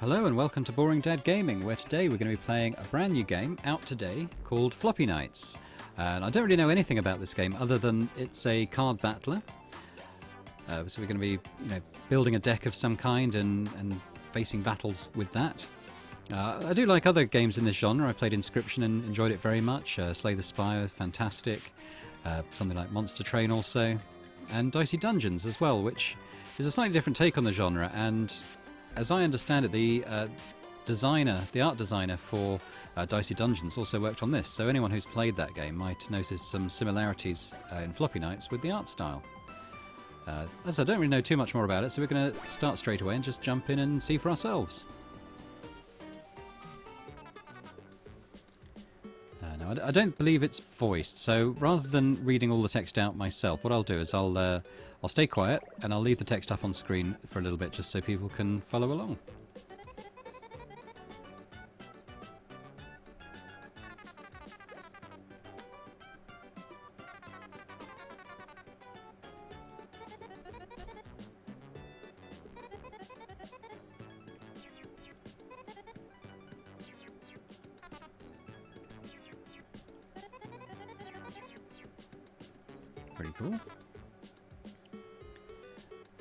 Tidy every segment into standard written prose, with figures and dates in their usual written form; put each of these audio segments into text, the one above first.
Hello and welcome to Boring Dad Gaming, where today we're going to be playing a brand new game out today called Floppy Knights. And I don't really know anything about this game other than it's a card battler. So we're going to be, building a deck of some kind and facing battles with that. I do like other games in this genre. I played Inscription and enjoyed it very much. Slay the Spire, fantastic. Something like Monster Train also. And Dicey Dungeons as well, which is a slightly different take on the genre. And as I understand it, the art designer for Dicey Dungeons also worked on this. So anyone who's played that game might notice some similarities in Floppy Knights with the art style. As I don't really know too much more about it, so we're going to start straight away and just jump in and see for ourselves. Now, I don't believe it's voiced, so rather than reading all the text out myself, what I'll do is I'll stay quiet and I'll leave the text up on screen for a little bit just so people can follow along. Pretty cool.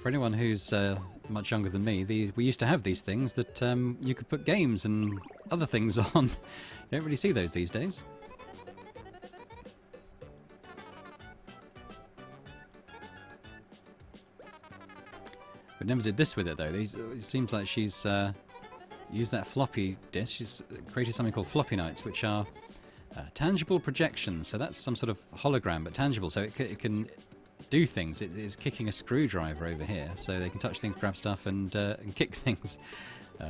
For anyone who's much younger than me, we used to have these things that you could put games and other things on. You don't really see those these days. We never did this with it though. It seems like she's used that floppy disk. She's created something called Floppy Knights, which are tangible projections. So that's some sort of hologram, but tangible. So it can do things. It is kicking a screwdriver over here, so they can touch things, grab stuff, and kick things,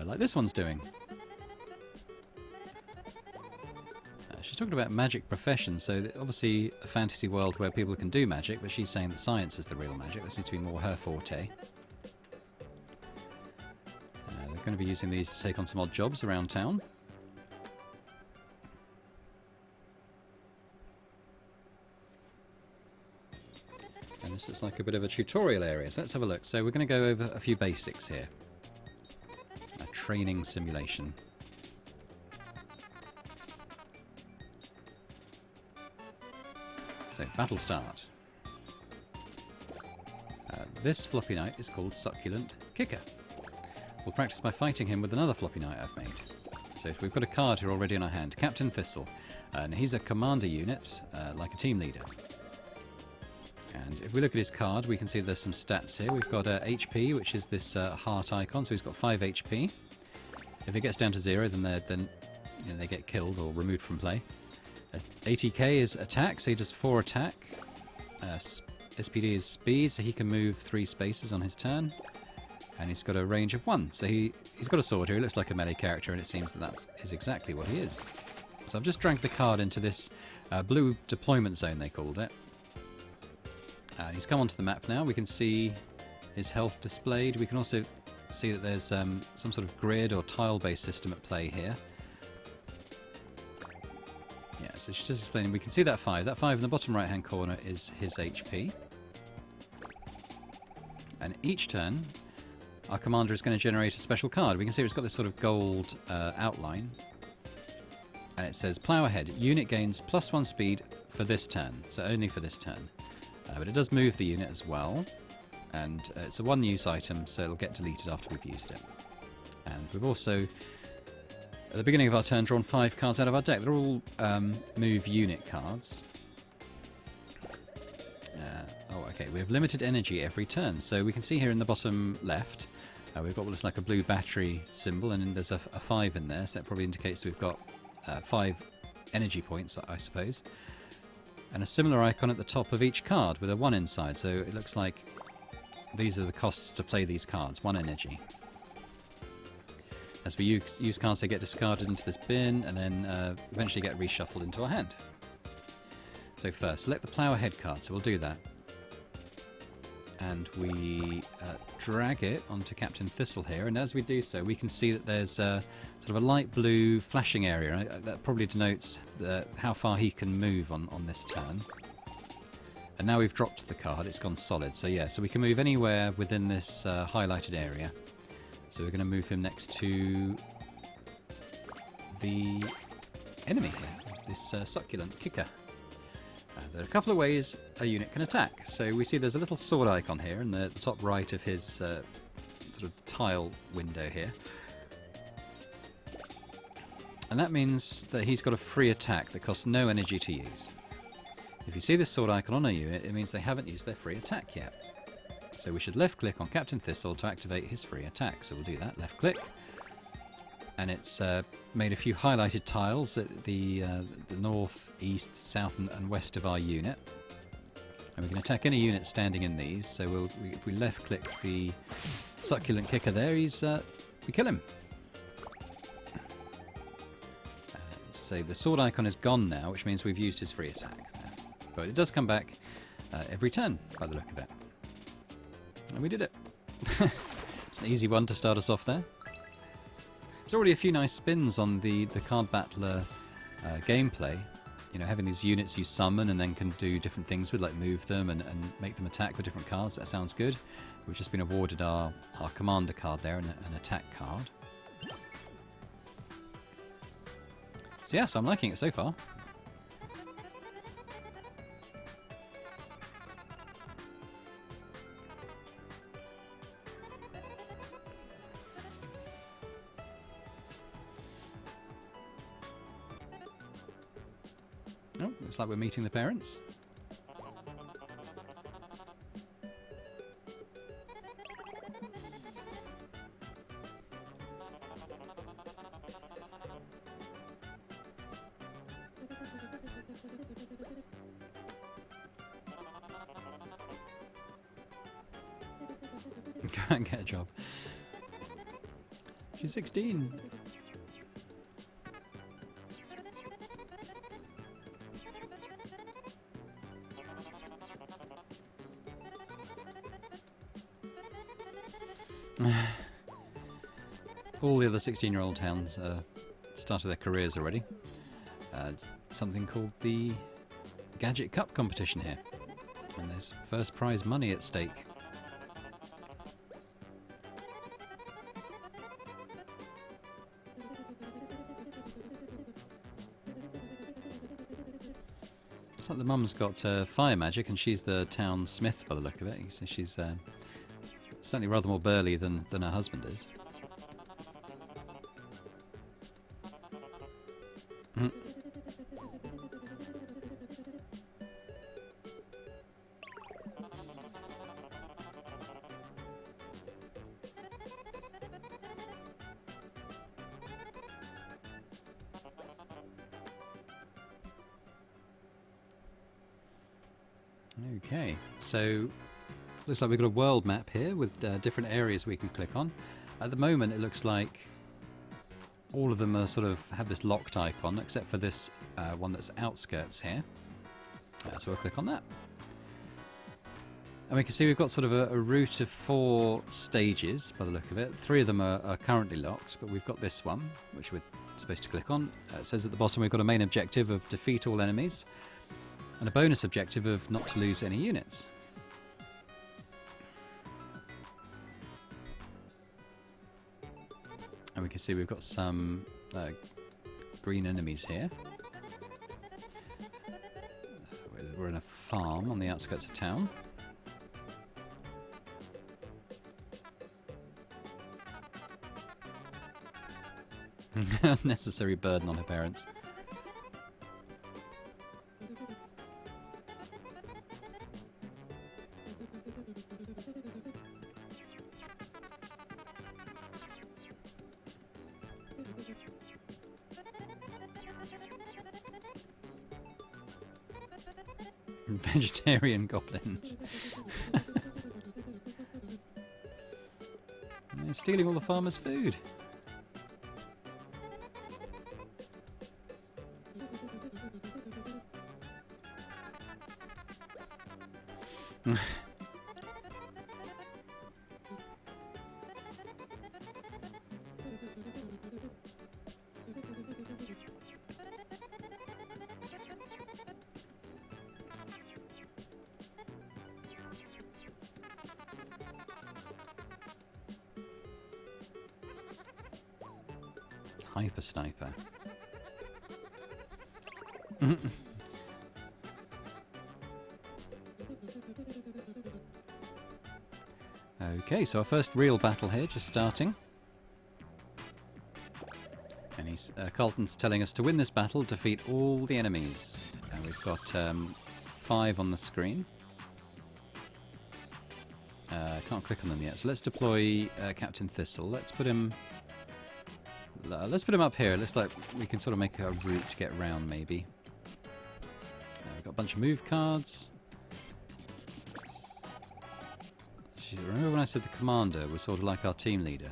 like this one's doing. She's talking about magic professions, so obviously a fantasy world where people can do magic, but she's saying that science is the real magic. That seems to be more her forte. They're going to be using these to take on some odd jobs around town. And this looks like a bit of a tutorial area, so let's have a look. So we're going to go over a few basics here. A training simulation. So, battle start. This Floppy Knight is called Succulent Kicker. We'll practice by fighting him with another Floppy Knight I've made. So we've got a card here already in our hand, Captain Thistle. And he's a commander unit, like a team leader. And if we look at his card, we can see there's some stats here. We've got HP, which is this heart icon, so he's got 5 HP. If it gets down to 0, then they get killed or removed from play. 80k is attack, so he does 4 attack. SPD is speed, so he can move 3 spaces on his turn. And he's got a range of 1, so he's got a sword here. He looks like a melee character, and it seems that is exactly what he is. So I've just dragged the card into this blue deployment zone, they called it. And he's come onto the map now. We can see his health displayed. We can also see that there's some sort of grid or tile-based system at play here. Yeah, so she's just explaining. We can see that 5. That 5 in the bottom right-hand corner is his HP. And each turn, our commander is going to generate a special card. We can see it's got this sort of gold outline. And it says, plow ahead. Unit gains +1 speed for this turn. So only for this turn. But it does move the unit as well, and it's a one-use item, so it'll get deleted after we've used it. And we've also, at the beginning of our turn, drawn 5 cards out of our deck. They're all move unit cards. We have limited energy every turn, so we can see here in the bottom left, we've got what looks like a blue battery symbol, and then there's a 5 in there, so that probably indicates we've got 5 energy points, I suppose. And a similar icon at the top of each card with a 1 inside, so it looks like these are the costs to play these cards, 1 energy. As we use cards, they get discarded into this bin and then eventually get reshuffled into our hand. So first, select the plow ahead card, so we'll do that. And we drag it onto Captain Thistle here, and as we do so, we can see that there's sort of a light blue flashing area. That probably denotes how far he can move on this turn. And now we've dropped the card, it's gone solid. So yeah, so we can move anywhere within this highlighted area. So So we're going to move him next to the enemy here, this succulent kicker. There are a couple of ways a unit can attack. So we see there's a little sword icon here in the top right of his sort of tile window here. And that means that he's got a free attack that costs no energy to use. If you see this sword icon on a unit, it means they haven't used their free attack yet. So we should left click on Captain Thistle to activate his free attack. So we'll do that, left click. And it's made a few highlighted tiles at the north, east, south and west of our unit. And we can attack any unit standing in these. So if we left click the succulent kicker there, we kill him. So the sword icon is gone now, which means we've used his free attack. But it does come back every turn, by the look of it. And we did it. It's an easy one to start us off there. There's already a few nice spins on the Card Battler gameplay. You know, having these units you summon and then can do different things with, like move them and make them attack with different cards. That sounds good. We've just been awarded our commander card there and an attack card. So yes, I'm liking it so far. Oh, looks like we're meeting the parents. Can't get a job. She's 16. All the other 16-year-old hounds started their careers already. Something called the Gadget Cup competition here. And there's first prize money at stake. Looks like the mum's got fire magic and she's the town smith by the look of it. So she's certainly rather more burly than her husband is. Okay, so looks like we've got a world map here with different areas we can click on. At the moment it looks like all of them are sort of have this locked icon except for this one that's outskirts here. So we'll click on that. And we can see we've got sort of a route of 4 stages by the look of it. 3 of them are currently locked, but we've got this one which we're supposed to click on. It says at the bottom we've got a main objective of defeat all enemies and a bonus objective of not to lose any units. And we can see we've got some green enemies here. We're in a farm on the outskirts of town. Unnecessary burden on her parents. Vegetarian goblins. They're stealing all the farmers' food. hyper sniper. Okay, so our first real battle here, just starting. And Carlton's telling us to win this battle, defeat all the enemies. And we've got 5 on the screen. Can't click on them yet, so let's deploy Captain Thistle. Let's put him up here. It looks like we can sort of make a route to get around, maybe. We've got a bunch of move cards. Remember when I said the commander was sort of like our team leader?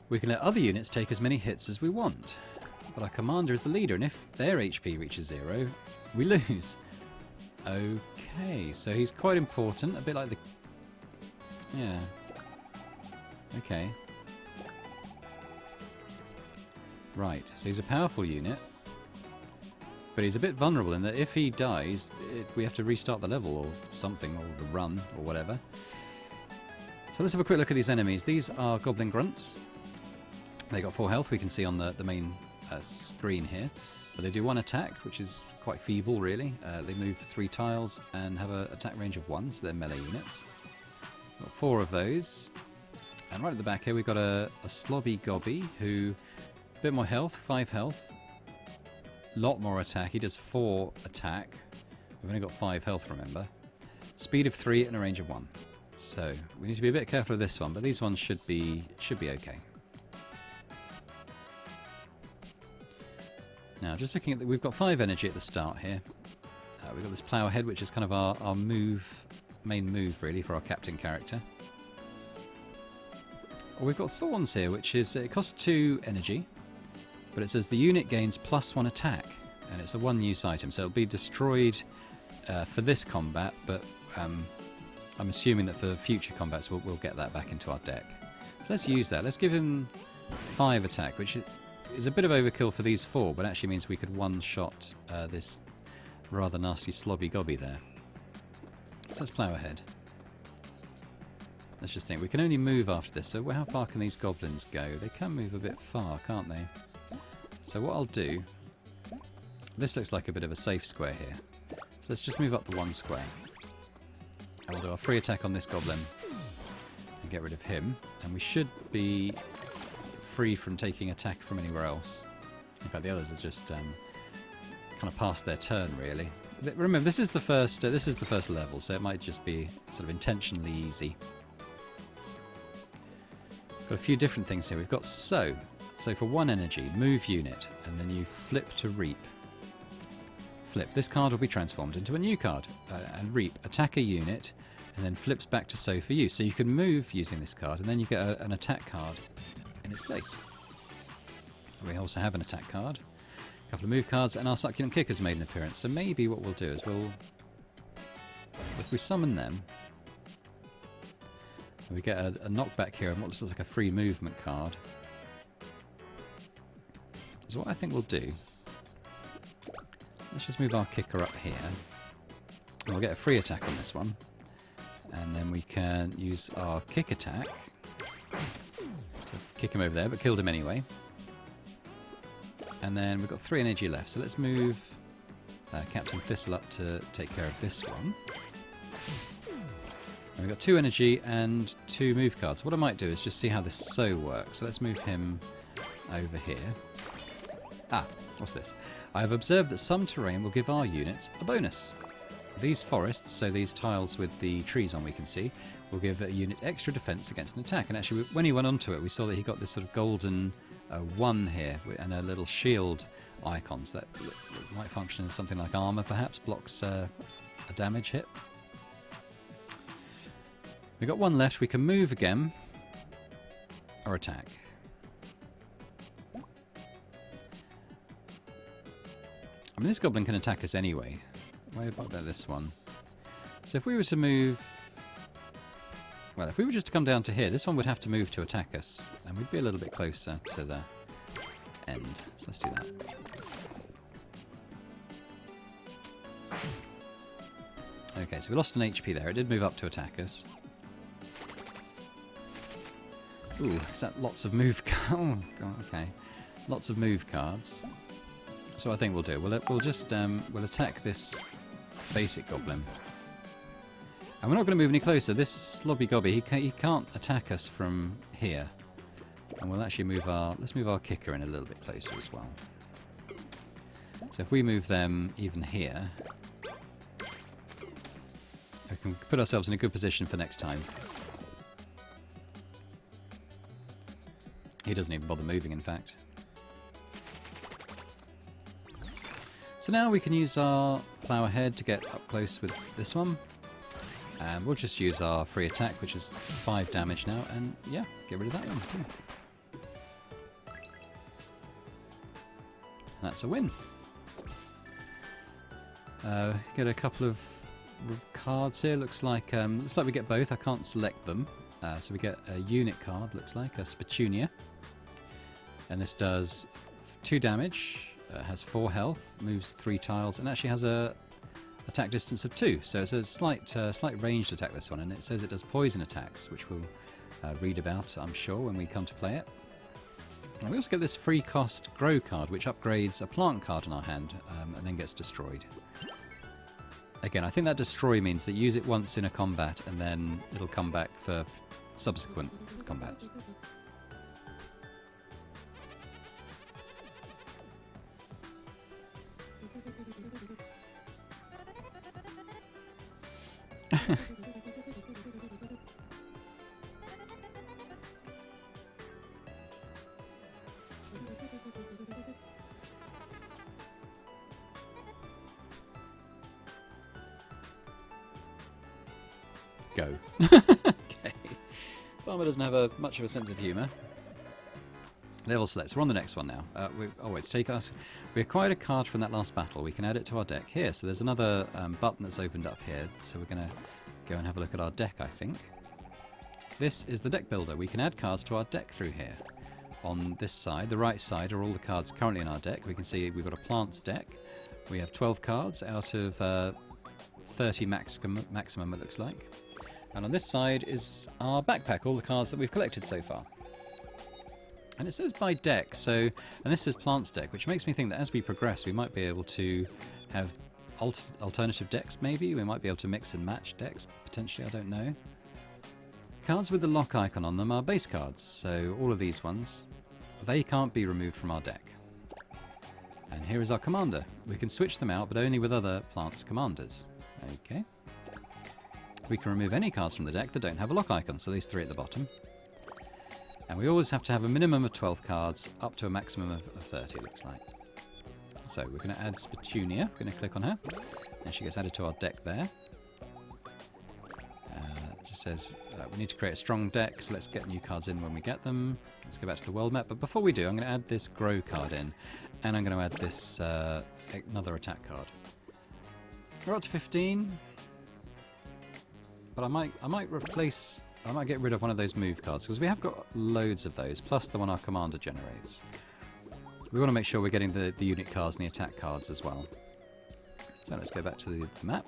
We can let other units take as many hits as we want, but our commander is the leader, and if their HP reaches 0, we lose. Okay, so he's quite important, a bit like the... Yeah. Okay. Right, so he's a powerful unit, but he's a bit vulnerable in that if he dies, we have to restart the level or something, or the run, or whatever. So let's have a quick look at these enemies. These are Goblin Grunts. They got 4 health, we can see on the main screen here. But they do 1 attack, which is quite feeble, really. They move 3 tiles and have an attack range of 1, so they're melee units. Got 4 of those. And right at the back here, we've got a Slobby Gobby, who... a bit more health, 5 health. Lot more attack. He does 4 attack. We've only got 5 health, remember. Speed of 3 and a range of 1. So we need to be a bit careful of this one, but these ones should be okay. Now, just looking at we've got 5 energy at the start here. We've got this plough ahead, which is kind of our main move really for our captain character. We've got thorns here, which is it costs 2 energy. But it says the unit gains +1 attack, and it's a 1-use item, so it'll be destroyed for this combat, but I'm assuming that for future combats we'll get that back into our deck. So let's use that. Let's give him 5 attack, which is a bit of overkill for these 4, but actually means we could one-shot this rather nasty Slobby Gobby there. So let's plough ahead. Let's just think. We can only move after this, so how far can these goblins go? They can move a bit far, can't they? So what I'll do, this looks like a bit of a safe square here. So let's just move up the 1 square. And we'll do our free attack on this goblin and get rid of him. And we should be free from taking attack from anywhere else. In fact, the others are just kind of past their turn, really. Remember, this is the first level, so it might just be sort of intentionally easy. Got a few different things here. We've got So for 1 energy, move unit, and then you flip to reap. Flip. This card will be transformed into a new card. And reap. Attack a unit, and then flips back to So for you. So you can move using this card, and then you get an attack card in its place. We also have an attack card, a couple of move cards, and our Succulent Kicker's made an appearance. So maybe what we'll do is if we summon them, we get a knockback here and what looks like a free movement card. So what I think we'll do, let's just move our kicker up here. We'll get a free attack on this one. And then we can use our kick attack to kick him over there, but killed him anyway. And then we've got 3 energy left, so let's move Captain Thistle up to take care of this one. And we've got 2 energy and 2 move cards. What I might do is just see how this So works. So let's move him over here. What's this? I have observed that some terrain will give our units a bonus. These forests, so these tiles with the trees on we can see, will give a unit extra defense against an attack. And actually, when he went onto it, we saw that he got this sort of golden 1 here and a little shield icons that might function as something like armor, perhaps, blocks a damage hit. We've got 1 left. We can move again or attack. I mean, this goblin can attack us anyway. Way about this one. So if we were to move... Well, if we were just to come down to here, this one would have to move to attack us. And we'd be a little bit closer to the end. So let's do that. Okay, so we lost an HP there. It did move up to attack us. Ooh, is that lots of move cards? Oh, God, okay. Lots of move cards. So I think we'll do. We'll just we'll attack this basic goblin. And we're not going to move any closer. This slobby gobby, he can't attack us from here. And we'll actually move let's move our kicker in a little bit closer as well. So if we move them even here, we can put ourselves in a good position for next time. He doesn't even bother moving, in fact. So now we can use our plough ahead to get up close with this one. And we'll just use our free attack, which is 5 damage now, and yeah, get rid of that one too. That's a win. Get a couple of cards here. Looks like we get both. I can't select them, so we get a unit card. Looks like a Spetunia, and this does 2 damage. Has 4 health, moves 3 tiles, and actually has a attack distance of 2. So it's a slight ranged attack, this one, and it says it does poison attacks, which we'll read about, I'm sure, when we come to play it. And we also get this free cost grow card, which upgrades a plant card in our hand and then gets destroyed. Again, I think that destroy means that you use it once in a combat and then it'll come back for subsequent combats. Go. Okay. Farmer doesn't have much of a sense of humour. Level select. So we're on the next one now. It's take us. We acquired a card from that last battle. We can add it to our deck here. So there's another button that's opened up here. So we're going to go and have a look at our deck, I think. This is the deck builder. We can add cards to our deck through here. On this side, the right side, are all the cards currently in our deck. We can see we've got a plants deck. We have 12 cards out of 30 maximum, it looks like. And on this side is our backpack, all the cards that we've collected so far. And it says by deck, and this says plants deck, which makes me think that as we progress, we might be able to have alternative decks, maybe. We might be able to mix and match decks, potentially, I don't know. Cards with the lock icon on them are base cards, so all of these ones, they can't be removed from our deck. And here is our commander. We can switch them out, but only with other plants commanders. Okay. We can remove any cards from the deck that don't have a lock icon, so these 3 at the bottom. And we always have to have a minimum of 12 cards, up to a maximum of 30, it looks like. So we're going to add Spetunia. We're going to click on her, and she gets added to our deck there. It just says we need to create a strong deck, so let's get new cards in when we get them. Let's go back to the world map, but before we do, I'm going to add this grow card in, and I'm going to add this another attack card. We're up to 15. But I might get rid of one of those move cards, because we have got loads of those, plus the one our commander generates. We want to make sure we're getting the unit cards and the attack cards as well. So let's go back to the map.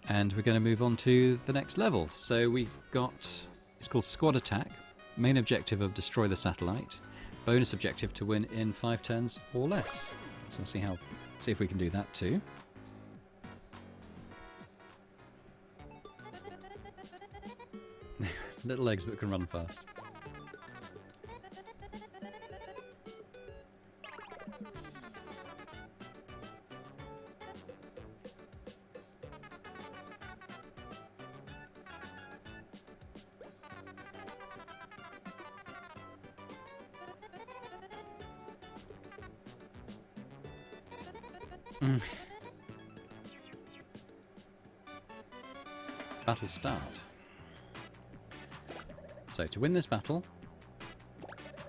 And we're going to move on to the next level. So we've got, it's called Squad Attack. Main objective of destroy the satellite. Bonus objective to win in 5 turns or less. So we'll see if we can do that too. Little legs but can run fast. Battle start. So to win this battle,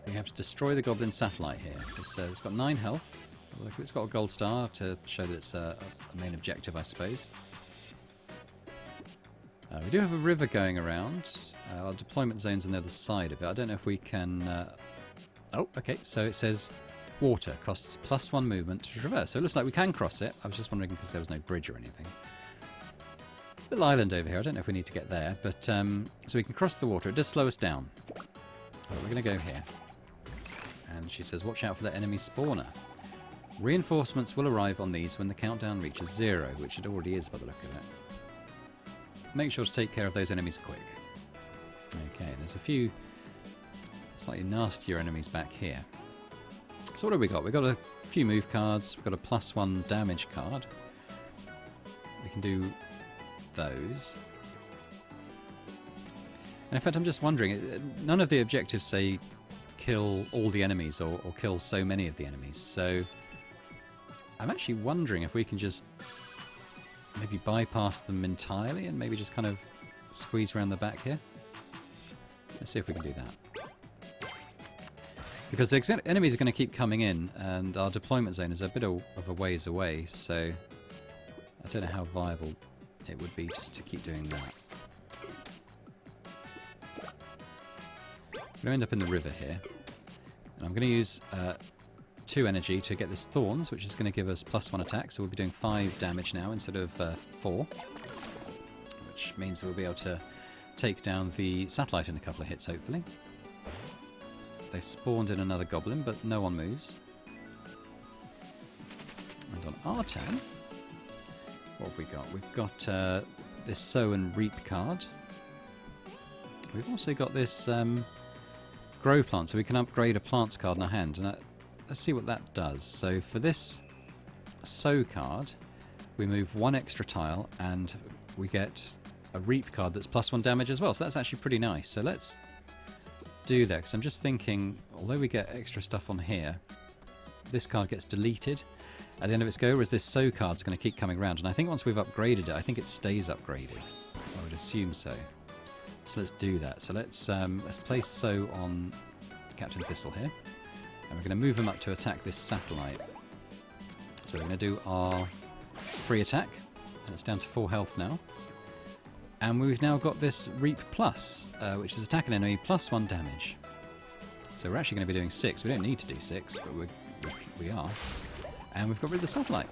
we have to destroy the goblin satellite here. It's got 9 health. Look, it's got a gold star to show that it's a main objective, I suppose. We do have a river going around. Our deployment zone's on the other side of it. I don't know if we can... Oh, okay, so it says water costs +1 movement to traverse. So it looks like we can cross it. I was just wondering because there was no bridge or anything. little island over here. I don't know if we need to get there, but so we can cross the water. It does slow us down. So we're going to go here. And she says, watch out for the enemy spawner. Reinforcements will arrive on these when the countdown reaches 0, which it already is by the look of it. Make sure to take care of those enemies quick. Okay, there's a few slightly nastier enemies back here. So what have we got? We've got a few move cards. We've got a +1 damage card. We can do those. And in fact, I'm just wondering, none of the objectives say kill all the enemies or kill so many of the enemies. So I'm actually wondering if we can just maybe bypass them entirely and maybe just kind of squeeze around the back here. Let's see if we can do that. Because the enemies are going to keep coming in, and our deployment zone is a bit of a ways away, so I don't know how viable it would be just to keep doing that. I'm going to end up in the river here, and I'm going to use 2 energy to get this Thorns, which is going to give us +1 attack, so we'll be doing 5 damage now instead of 4, which means that we'll be able to take down the satellite in a couple of hits, hopefully. They spawned in another goblin, but no one moves. And on our turn, what have we got? We've got this Sow and Reap card. We've also got this Grow Plant, so we can upgrade a plants card in our hand. And let's see what that does. So for this Sow card, we move 1 extra tile, and we get a Reap card that's +1 damage as well. So that's actually pretty nice. So let's do that, because I'm just thinking, although we get extra stuff on here, this card gets deleted at the end of its go, whereas this Sow card's going to keep coming around. And I think once we've upgraded it, I think it stays upgraded. I would assume so. So let's do that. So let's place Sow on Captain Thistle here, and we're going to move him up to attack this satellite. So we're going to do our free attack, and it's down to 4 health now. And we've now got this Reap Plus, which is attack an enemy +1 damage. So we're actually going to be doing 6. We don't need to do 6, but we are. And we've got rid of the satellite.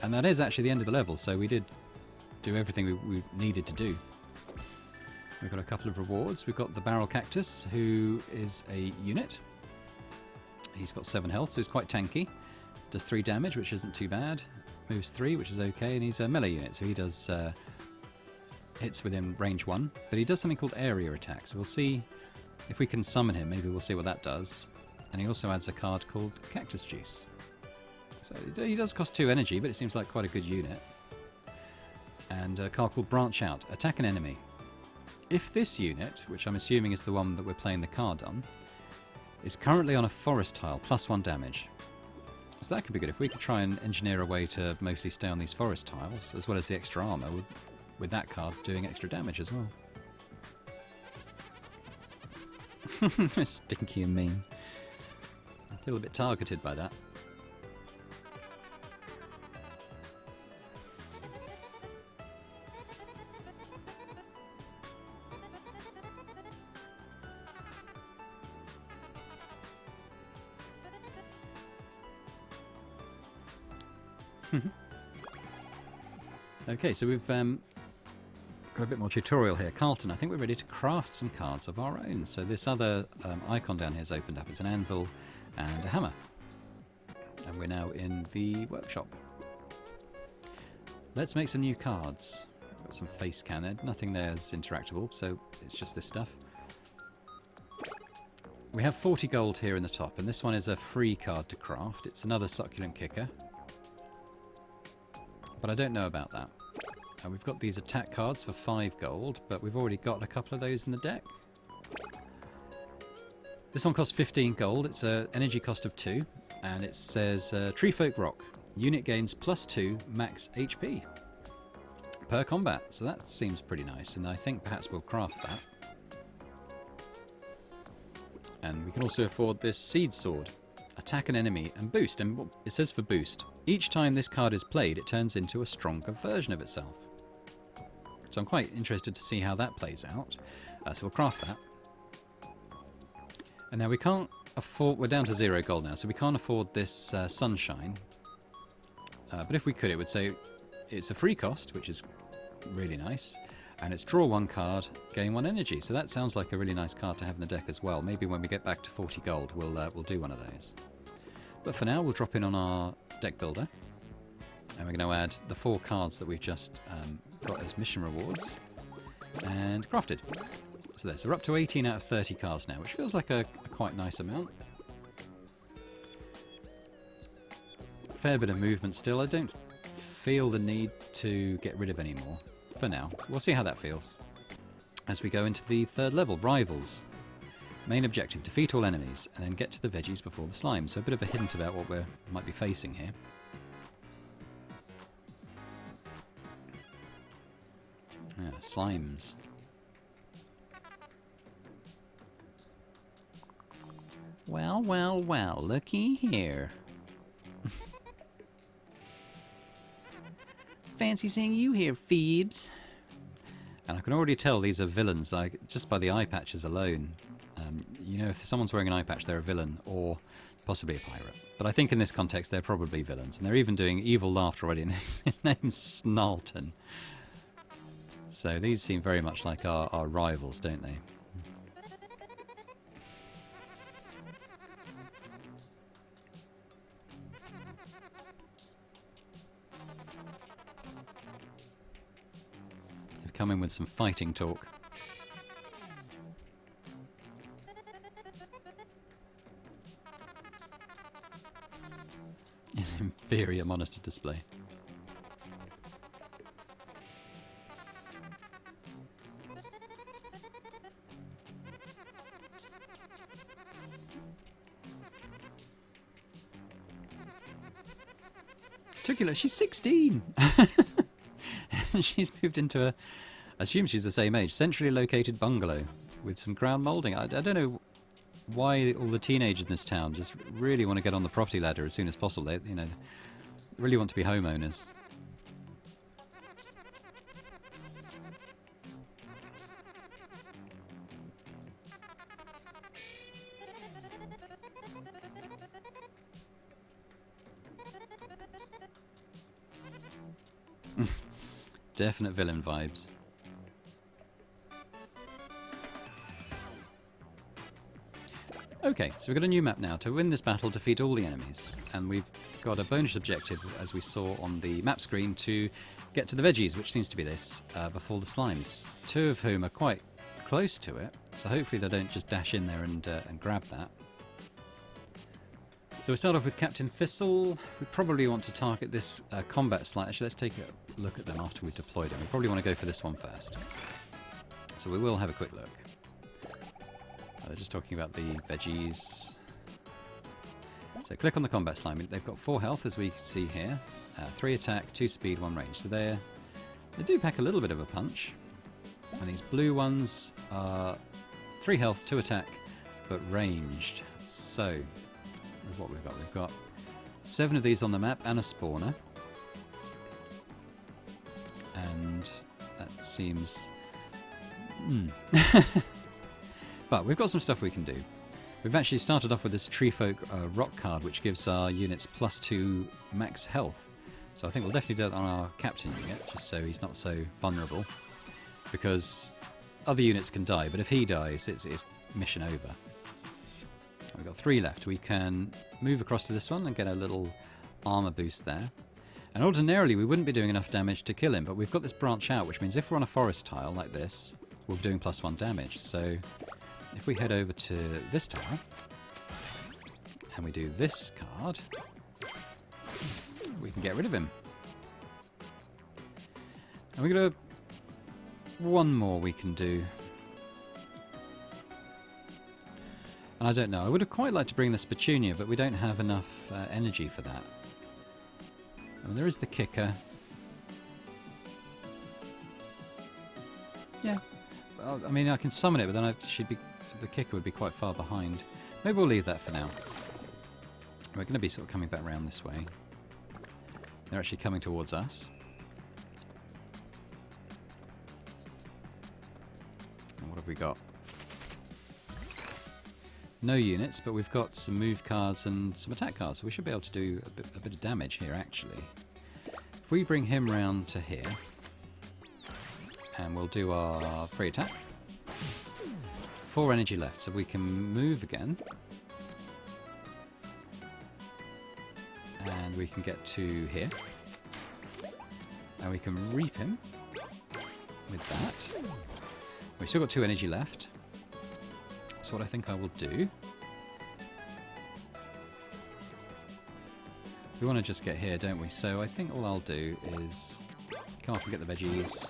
And that is actually the end of the level, so we did do everything we needed to do. We've got a couple of rewards. We've got the Barrel Cactus, who is a unit. He's got 7 health, so he's quite tanky. Does 3 damage, which isn't too bad. Moves 3, which is okay, and he's a melee unit, so he does hits within range 1. But he does something called area attack, so we'll see if we can summon him. Maybe we'll see what that does. And he also adds a card called Cactus Juice. So he does cost 2 energy, but it seems like quite a good unit. And a card called Branch Out. Attack an enemy. If this unit, which I'm assuming is the one that we're playing the card on, is currently on a forest tile, +1 damage. So that could be good. If we could try and engineer a way to mostly stay on these forest tiles, as well as the extra armour, with that card doing extra damage as well. Stinky and mean. I feel a bit targeted by that. Okay, so we've got a bit more tutorial here. Carlton, I think we're ready to craft some cards of our own. So this other icon down here has opened up. It's an anvil and a hammer. And we're now in the workshop. Let's make some new cards. Got some face cannon. Nothing there is interactable, so it's just this stuff. We have 40 gold here in the top, and this one is a free card to craft. It's another succulent kicker. But I don't know about that. And we've got these attack cards for 5 gold, but we've already got a couple of those in the deck. This one costs 15 gold. It's an energy cost of 2, and it says Treefolk Rock. Unit gains +2 max HP per combat. So that seems pretty nice, and I think perhaps we'll craft that. And we can also afford this Seed Sword. Attack an enemy and boost. And it says for boost. Each time this card is played, it turns into a stronger version of itself. So I'm quite interested to see how that plays out. So we'll craft that. And now we can't afford... We're down to 0 gold now, so we can't afford this Sunshine. But if we could, it would say it's a free cost, which is really nice. And it's draw 1 card, gain 1 energy. So that sounds like a really nice card to have in the deck as well. Maybe when we get back to 40 gold, we'll do one of those. But for now, we'll drop in on our deck builder. And we're going to add the 4 cards that we've just got as mission rewards. And crafted. So there, so we're up to 18 out of 30 cards now, which feels like a quite nice amount. Fair bit of movement still. I don't feel the need to get rid of any more for now. We'll see how that feels. As we go into the 3rd level, Rivals. Main objective, defeat all enemies, and then get to the veggies before the slime. So a bit of a hint about what we might be facing here. Slimes. Well, well, well, looky here. Fancy seeing you here, Phoebes. And I can already tell these are villains, just by the eye patches alone. You know, if someone's wearing an eye patch, they're a villain, or possibly a pirate. But I think in this context, they're probably villains. And they're even doing evil laughter already, and his name's Snarlton. So these seem very much like our rivals, don't they? They've come in with some fighting talk. Inferior monitor display. She's 16! She's moved into I assume she's the same age, centrally located bungalow with some ground moulding. I don't know why all the teenagers in this town just really want to get on the property ladder as soon as possible. They, you know, really want to be homeowners. Definite villain vibes. Okay, so we've got a new map now. To win this battle, defeat all the enemies. And we've got a bonus objective, as we saw on the map screen, to get to the veggies, which seems to be this, before the slimes. 2 of whom are quite close to it, so hopefully they don't just dash in there and grab that. So we start off with Captain Thistle. We probably want to target this combat slide. Actually, let's take a look at them after we've deployed them. We probably want to go for this one first. So we will have a quick look. Just talking about the veggies. So click on the combat slime. They've got 4 health, as we see here. 3 attack, 2 speed, 1 range. So they do pack a little bit of a punch. And these blue ones are 3 health, 2 attack, but ranged. So what we've got 7 of these on the map and a spawner. And that seems... But we've got some stuff we can do. We've actually started off with this Treefolk rock card, which gives our units +2 max health. So I think we'll definitely do that on our captain unit, just so he's not so vulnerable. Because other units can die, but if he dies, it's mission over. We've got 3 left. We can move across to this one and get a little armor boost there. And ordinarily we wouldn't be doing enough damage to kill him, but we've got this branch out, which means if we're on a forest tile like this, we're doing +1 damage. So if we head over to this tower, and we do this card, we can get rid of him. And we've got one more we can do. And I don't know, I would have quite liked to bring this Petunia, but we don't have enough energy for that. I mean, there is the kicker. Yeah, well, I mean, I can summon it, but then the kicker would be quite far behind. Maybe we'll leave that for now. We're going to be sort of coming back around this way. They're actually coming towards us. And what have we got? No units, but we've got some move cards and some attack cards, so we should be able to do a bit of damage here, actually. If we bring him round to here, And we'll do our free attack. 4 energy left, so we can move again. And we can get to here. And we can reap him with that. We've still got 2 energy left. So what I think I will do... We want to just get here, don't we? So I think all I'll do is come up and get the veggies.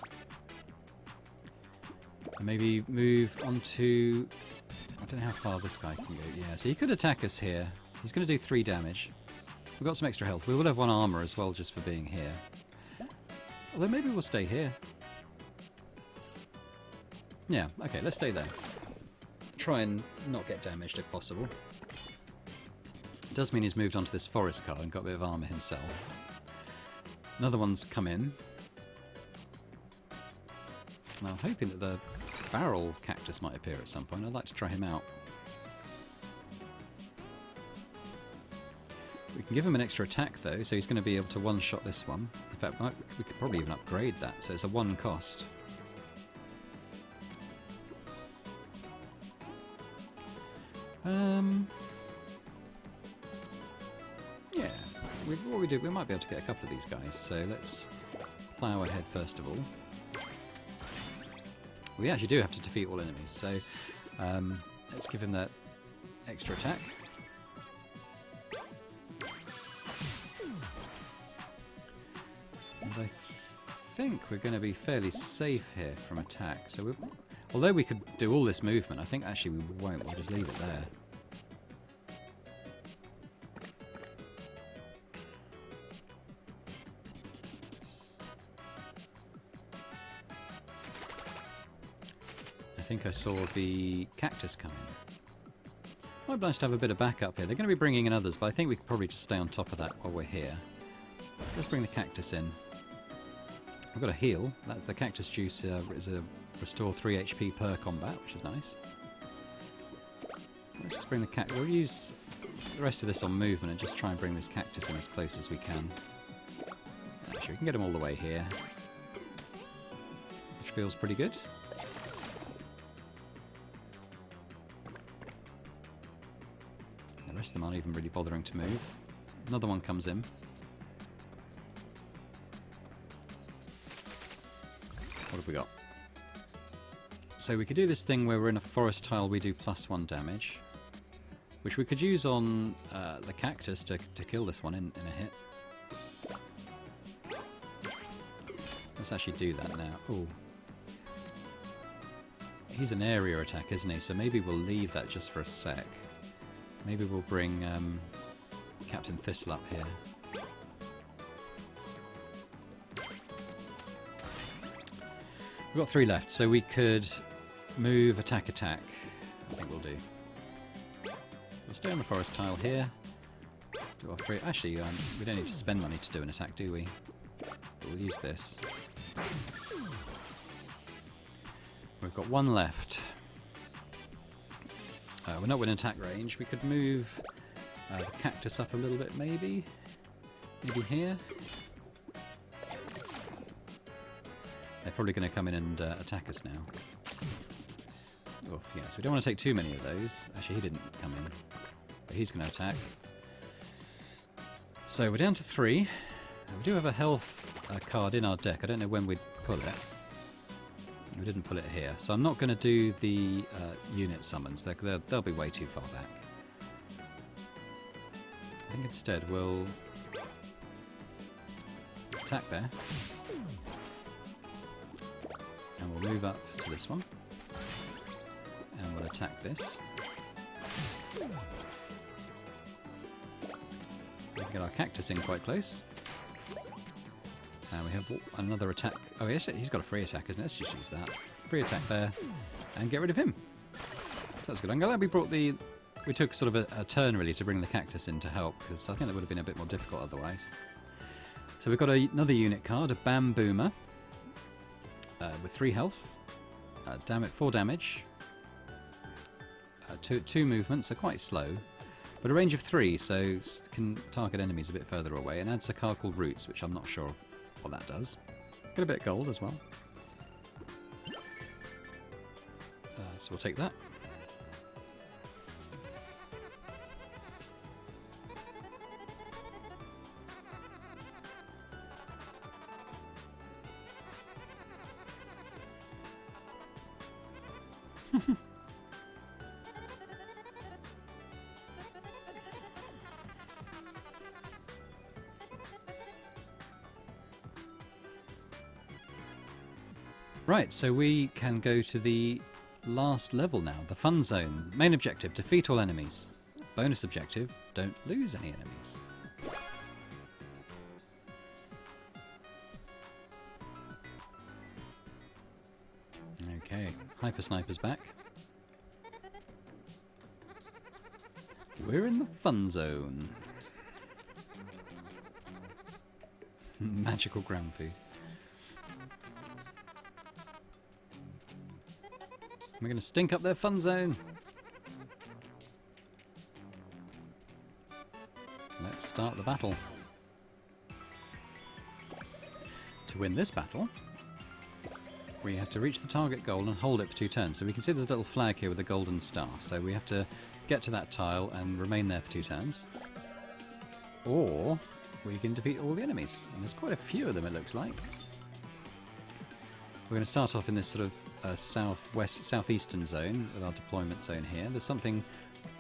And maybe move onto... I don't know how far this guy can go. Yeah, so he could attack us here. He's going to do 3 damage. We've got some extra health. We will have 1 armor as well just for being here. Although maybe we'll stay here. Yeah, okay, let's stay there. Try and not get damaged if possible. It does mean he's moved onto this forest car and got a bit of armor himself. Another one's come in. And I'm hoping that the barrel cactus might appear at some point. I'd like to try him out. We can give him an extra attack though, so he's going to be able to one-shot this one. In fact, we could probably even upgrade that, so it's a 1 cost. Yeah, what we do, we might be able to get a couple of these guys, so let's plough ahead first of all. We actually do have to defeat all enemies, so let's give him that extra attack. And I think we're going to be fairly safe here from attack. So although we could do all this movement, I think actually we won't. We'll just leave it there. I think I saw the cactus coming. Might be nice to have a bit of backup here. They're going to be bringing in others, but I think we could probably just stay on top of that while we're here. Let's bring the cactus in. We've got a heal. The cactus juice is a restore 3 HP per combat, which is nice. Let's just bring the cactus. We'll use the rest of this on movement and just try and bring this cactus in as close as we can. Actually, we can get them all the way here, which feels pretty good. The rest of them aren't even really bothering to move. Another one comes in. What have we got? So we could do this thing where we're in a forest tile, we do +1 damage, which we could use on the cactus to kill this one in a hit. Let's actually do that now. Ooh. He's an area attack, isn't he? So maybe we'll leave that just for a sec. Maybe we'll bring Captain Thistle up here. We've got 3 left, so we could move, attack, attack. I think we'll do. We'll stay on the forest tile here. Do our free. Actually, we don't need to spend money to do an attack, do we? But we'll use this. We've got 1 left. We're not within attack range. We could move the cactus up a little bit, maybe. Maybe here. They're probably going to come in and attack us now. Oof, yeah, so we don't want to take too many of those. Actually, he didn't come in, but he's going to attack. So we're down to 3. We do have a health card in our deck. I don't know when we'd pull it. We didn't pull it here, so I'm not going to do the unit summons. They'll be way too far back. I think instead we'll attack there. And we'll move up to this one. And we'll attack this. We can get our cactus in quite close. And we have another attack. Oh, yes, he's got a free attack, isn't it? Let's just use that. Free attack there. And get rid of him. So that's good. I'm glad we brought the... We took sort of a turn, really, to bring the cactus in to help, because I think that would have been a bit more difficult otherwise. So we've got another unit card, a Bamboomer. With 3 health, 4 damage, 2 movements, so quite slow, but a range of 3, so can target enemies a bit further away, and adds a card called Roots, which I'm not sure what that does. Get a bit of gold as well. So we'll take that. Right, so we can go to the last level now, the fun zone. Main objective, defeat all enemies. Bonus objective, don't lose any enemies. Okay, Hyper Sniper's back. We're in the fun zone. Magical ground food. We're going to stink up their fun zone. Let's start the battle. To win this battle, we have to reach the target goal and hold it for 2 turns. So we can see there's a little flag here with a golden star. So we have to get to that tile and remain there for 2 turns. Or we can defeat all the enemies. And there's quite a few of them, it looks like. We're going to start off in this sort of southeastern zone with our deployment zone here. There's something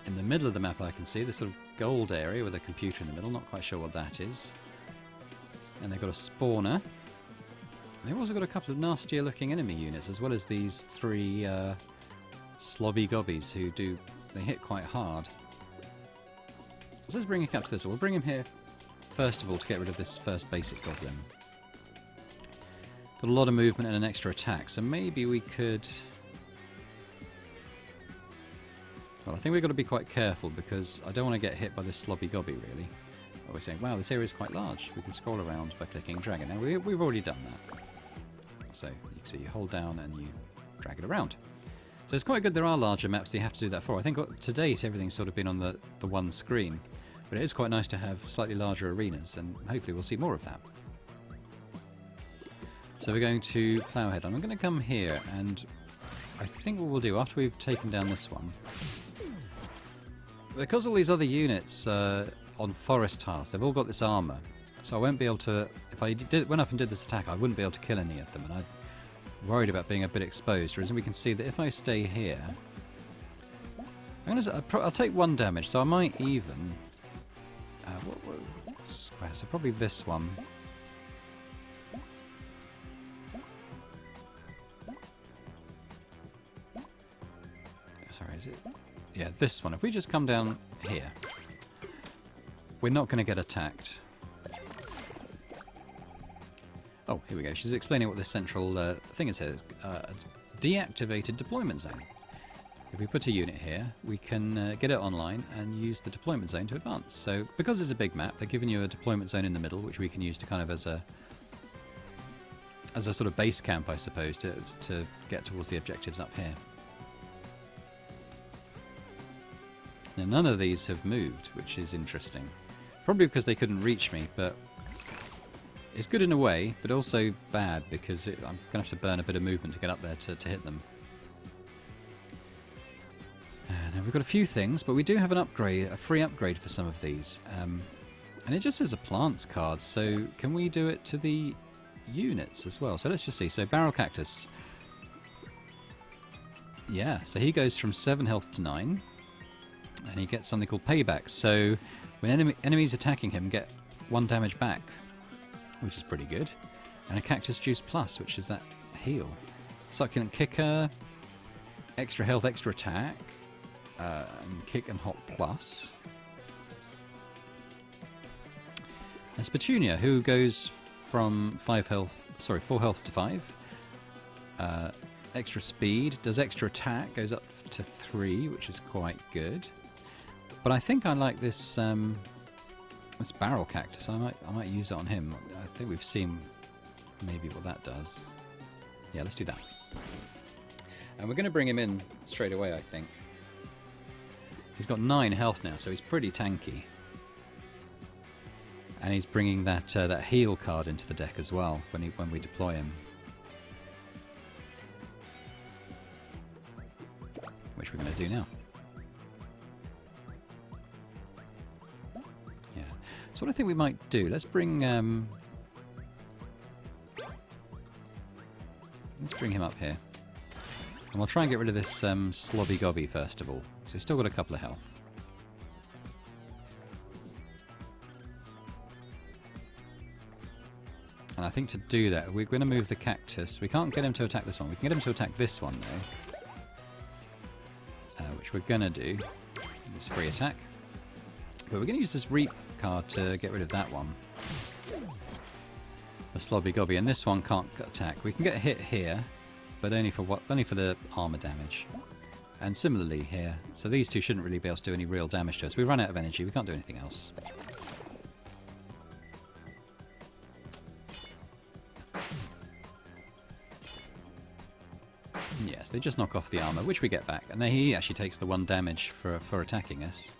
in the middle of the map I can see, this sort of gold area with a computer in the middle, not quite sure what that is. And they've got a spawner. They've also got a couple of nastier looking enemy units, as well as these 3 slobby gobbies who they hit quite hard. So let's bring him up to this. We'll bring him here first of all to get rid of this first basic goblin. Got a lot of movement and an extra attack, so maybe we could... Well, I think we've got to be quite careful because I don't want to get hit by this slobby gobby, really. But we're saying, wow, this area is quite large. We can scroll around by clicking dragon. Now, we've already done that. So, you can see you hold down and you drag it around. So it's quite good there are larger maps you have to do that for. I think to date everything's sort of been on the one screen. But it is quite nice to have slightly larger arenas, and hopefully we'll see more of that. So we're going to plough ahead. I'm going to come here, and I think what we'll do, after we've taken down this one, because all these other units on forest tiles, they've all got this armour, so I won't be able to, if I went up and did this attack, I wouldn't be able to kill any of them, and I'm worried about being a bit exposed, whereas we can see that if I stay here, I'll take 1 damage, so I might even, square, so probably this one. Sorry, is it? Yeah, this one. If we just come down here, we're not going to get attacked. Oh, here we go. She's explaining what this central thing is here. Deactivated deployment zone. If we put a unit here, we can get it online and use the deployment zone to advance. So, because it's a big map, they're giving you a deployment zone in the middle, which we can use to kind of as a sort of base camp, I suppose, to get towards the objectives up here. Now, none of these have moved, which is interesting. Probably because they couldn't reach me, but it's good in a way, but also bad because I'm going to have to burn a bit of movement to get up there to hit them. Now, we've got a few things, but we do have an upgrade, a free upgrade for some of these. And it just says a plants card, so can we do it to the units as well? So let's just see. So Barrel Cactus. Yeah, so he goes from 7 health to 9. And he gets something called Payback. So when enemies attacking him get 1 damage back, which is pretty good. And a Cactus Juice Plus, which is that heal. Succulent Kicker, extra health, extra attack, and Kick and Hop Plus. And Petunia, who goes from 4 health to 5. Extra speed, does extra attack, goes up to 3, which is quite good. But I think I like this this Barrel Cactus. I might use it on him. I think we've seen maybe what that does. Yeah, let's do that. And we're going to bring him in straight away, I think. He's got 9 health now, so he's pretty tanky. And he's bringing that that heal card into the deck as well when we deploy him. which we're going to do now. Yeah. So what I think we might do, let's bring him up here. And we'll try and get rid of this slobby gobby first of all. So he's still got a couple of health. And I think to do that, we're going to move the cactus. We can't get him to attack this one. We can get him to attack this one, though. Which we're going to do. This free attack. But we're going to use this reap card to get rid of that one. The slobby gobby. And this one can't attack. We can get a hit here, but only for the armor damage. And similarly here. So these two shouldn't really be able to do any real damage to us. We run out of energy. We can't do anything else. Yes, they just knock off the armor, which we get back. And then he actually takes the 1 damage for attacking us.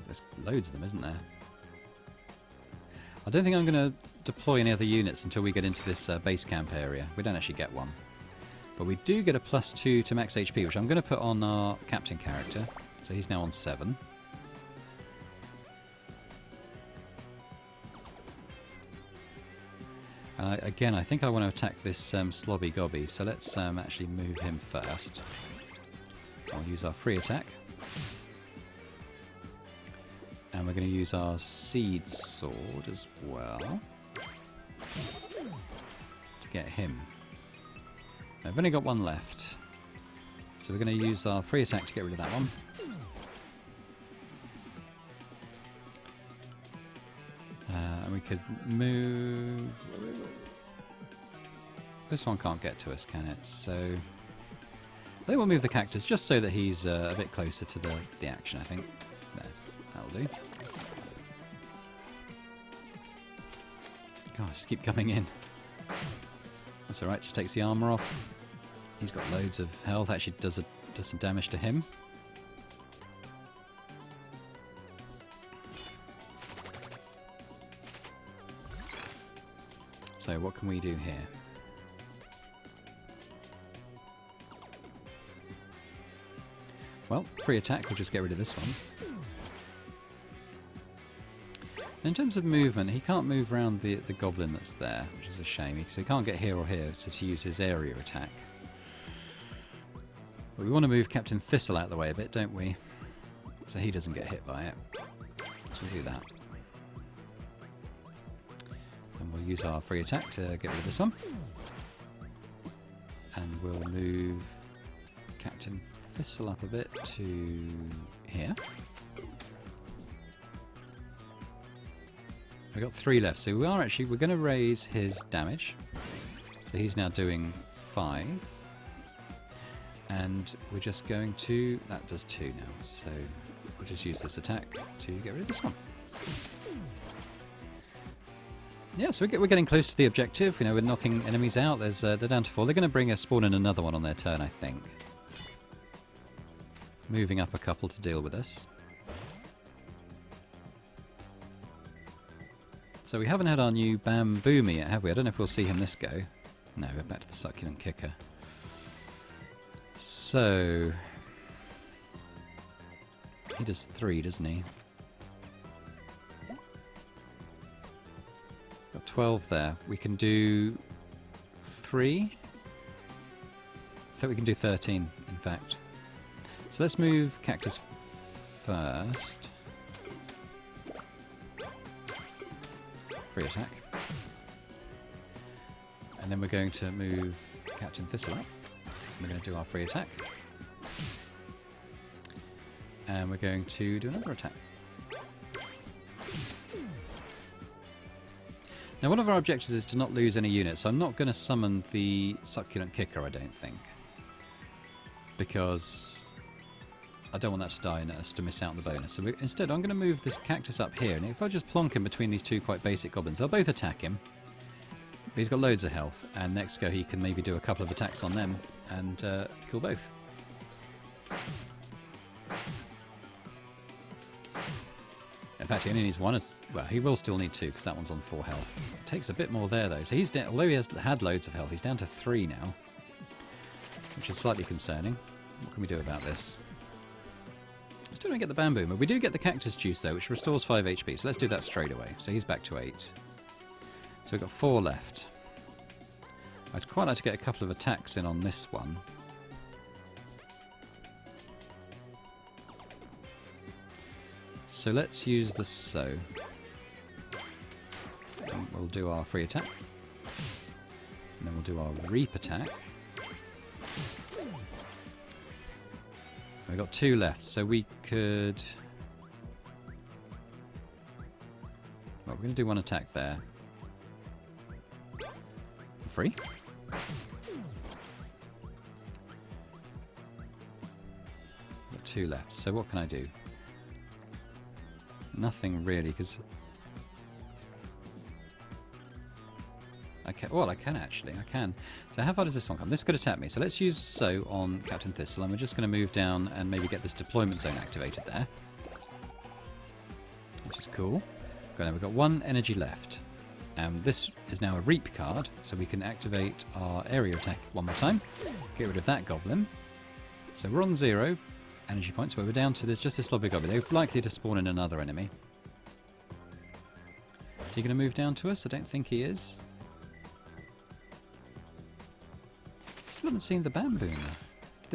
There's loads of them, isn't there? I don't think I'm going to deploy any other units until we get into this base camp area. We don't actually get one. But we do get a +2 to max HP, which I'm going to put on our captain character. So he's now on 7. Again, I think I want to attack this slobby gobby, so let's actually move him first. I'll use our free attack. And we're going to use our seed sword as well to get him. Now, I've only got one left, so we're going to use our free attack to get rid of that one. And we could move... This one can't get to us, can it? So I think we'll move the cactus just so that he's a bit closer to the action, I think. There, that'll do. God, just keep coming in. That's alright, just takes the armor off. He's got loads of health, actually does some damage to him. So what can we do here? Well, free attack will just get rid of this one. And in terms of movement, he can't move around the goblin that's there, which is a shame. So he can't get here or here, so to use his area attack. But we want to move Captain Thistle out of the way a bit, don't we? So he doesn't get hit by it. So we'll do that. And we'll use our free attack to get rid of this one. And we'll move Captain Thistle up a bit to here. We've got 3 left, so we're going to raise his damage. So he's now doing 5. And we're just going to... That does 2 now, so we'll just use this attack to get rid of this one. Yeah, so we're getting close to the objective. You know, we're knocking enemies out. They're down to 4. They're going to spawn in another one on their turn, I think. Moving up a couple to deal with us. So we haven't had our new Bamboomy yet, have we? I don't know if we'll see him this go. No, we're back to the Succulent Kicker. So... He does 3, doesn't he? Got 12 there. We can do 3. I think we can do 13, in fact. So let's move Cactus first. Free attack. And then we're going to move Captain Thistle up. We're going to do our free attack. And we're going to do another attack. Now, one of our objectives is to not lose any units, so I'm not going to summon the Succulent Kicker, I don't think. Because I don't want that to die and us to miss out on the bonus. So instead, I'm going to move this cactus up here, and if I just plonk him between these 2 quite basic goblins, they'll both attack him. But he's got loads of health, and next go he can maybe do a couple of attacks on them and kill both. In fact, he only needs Well, he will still need 2 because that one's on 4 health. It takes a bit more there though. So he's down, although he has had loads of health, he's down to 3 now, which is slightly concerning. What can we do about this? Still don't get the bamboo, but we do get the cactus juice though, which restores 5 HP. So let's do that straight away. So he's back to 8. So we've got 4 left. I'd quite like to get a couple of attacks in on this one. So let's use the sow. And we'll do our free attack. And then we'll do our reap attack. We've got 2 left, so we could... Well, we're going to do 1 attack there. For free. Got 2 left, so what can I do? Nothing really, because... Well, I can actually. I can. So how far does this one come? This could attack me. So let's use So on Captain Thistle, and we're just going to move down and maybe get this deployment zone activated there. Which is cool. We've got 1 energy left. This is now a Reap card, so we can activate our area attack one more time. Get rid of that goblin. So we're on 0 energy points, but we're down to just this lobby goblin. They're likely to spawn in another enemy. So you're going to move down to us? I don't think he is. Still haven't seen the bamboo in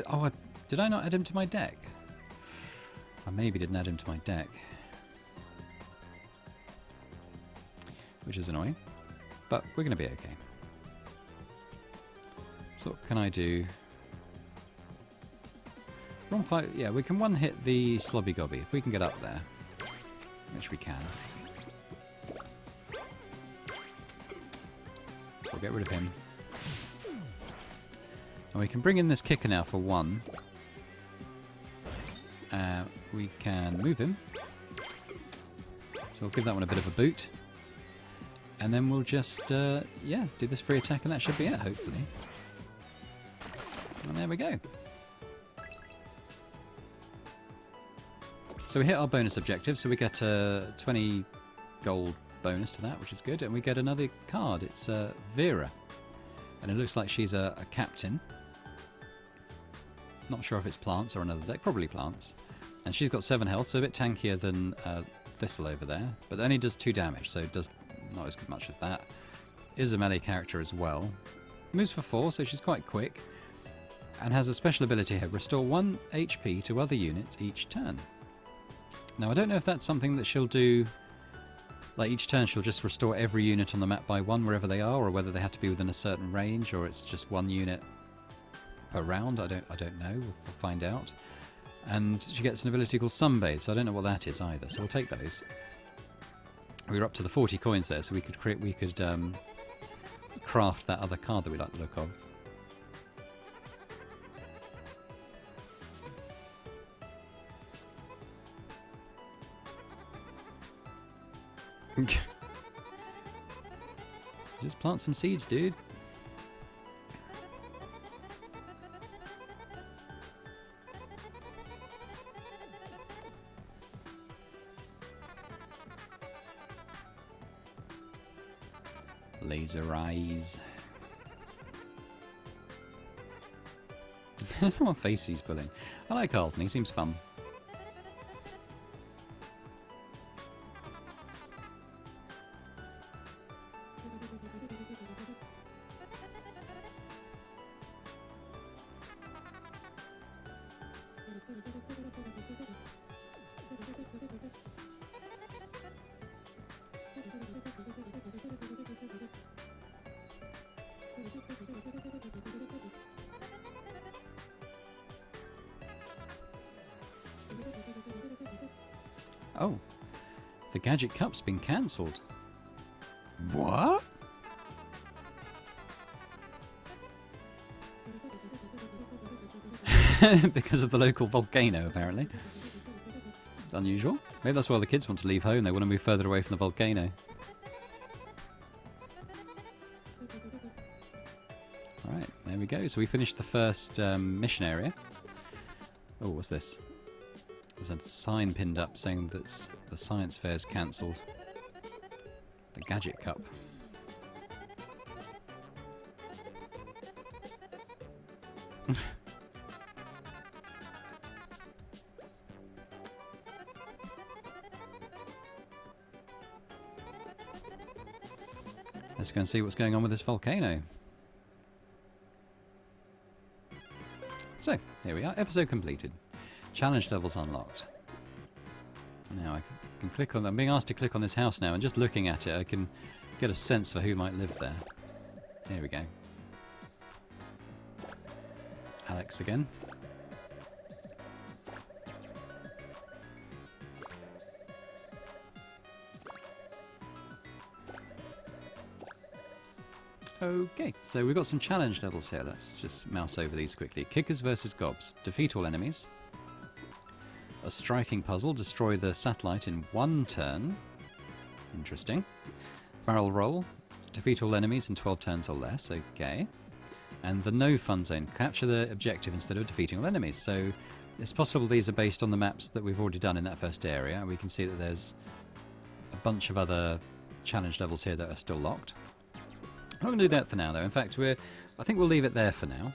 there. Did I not add him to my deck? I maybe didn't add him to my deck. Which is annoying. But we're going to be okay. So what can I do? Wrong fight. Yeah, we can one-hit the Slobby Gobby if we can get up there. Which we can. So we'll get rid of him. And we can bring in this kicker now for 1. We can move him. So we'll give that one a bit of a boot. And then we'll just, yeah, do this free attack and that should be it, hopefully. And there we go. So we hit our bonus objective, so we get a 20 gold bonus to that, which is good. And we get another card. It's Vera. And it looks like she's a captain. Not sure if it's plants or another deck. Probably plants. And she's got 7 health, so a bit tankier than Thistle over there. But only does 2 damage, so it does not as much of that. Is a melee character as well. Moves for 4, so she's quite quick. And has a special ability here. Restore 1 HP to other units each turn. Now, I don't know if that's something that she'll do... Like, each turn she'll just restore every unit on the map by 1 wherever they are, or whether they have to be within a certain range, or it's just 1 unit per round. I don't know. We'll find out. And she gets an ability called Sunbathe, so I don't know what that is either. So we'll take those. We were up to the 40 coins there, so we could craft that other card that we like the look of. Just plant some seeds, dude. Laser eyes. I don't know what face he's pulling. I like Carlton, he seems fun. Oh, the Gadget Cup's been cancelled. What? Because of the local volcano, apparently. It's unusual. Maybe that's why the kids want to leave home. They want to move further away from the volcano. Alright, there we go. So we finished the first mission area. Oh, what's this? There's a sign pinned up saying that the science fair's cancelled. The Gadget Cup. Let's go and see what's going on with this volcano. So, here we are, episode completed. Challenge levels unlocked. Now I can click on, I'm being asked to click on this house now, and just looking at it I can get a sense for who might live there. There we go. Alex again. Okay, so we've got some challenge levels here. Let's just mouse over these quickly. Kickers versus gobs. Defeat all enemies. A striking puzzle. Destroy the satellite in 1 turn. Interesting. Barrel roll. Defeat all enemies in 12 turns or less. Okay. And the no fun zone. Capture the objective instead of defeating all enemies. So it's possible these are based on the maps that we've already done in that first area. We can see that there's a bunch of other challenge levels here that are still locked. I'm not going to do that for now, though. In fact, I think we'll leave it there for now.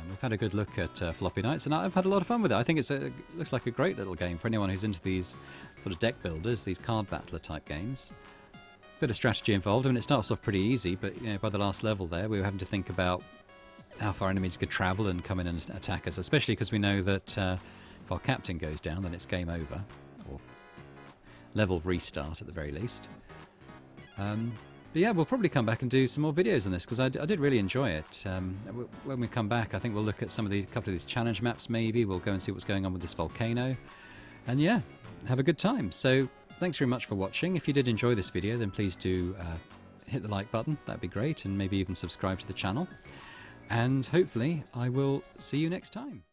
We've had a good look at Floppy Knights, and I've had a lot of fun with it. I think it looks like a great little game for anyone who's into these sort of deck builders, these card battler type games. Bit of strategy involved. I mean, it starts off pretty easy, but by the last level there, we were having to think about how far enemies could travel and come in and attack us, especially because we know that if our captain goes down, then it's game over, or level restart at the very least. But yeah, we'll probably come back and do some more videos on this, because I did really enjoy it. When we come back, I think we'll look at a couple of these challenge maps maybe. We'll go and see what's going on with this volcano. And yeah, have a good time. So thanks very much for watching. If you did enjoy this video, then please do hit the like button. That'd be great. And maybe even subscribe to the channel. And hopefully I will see you next time.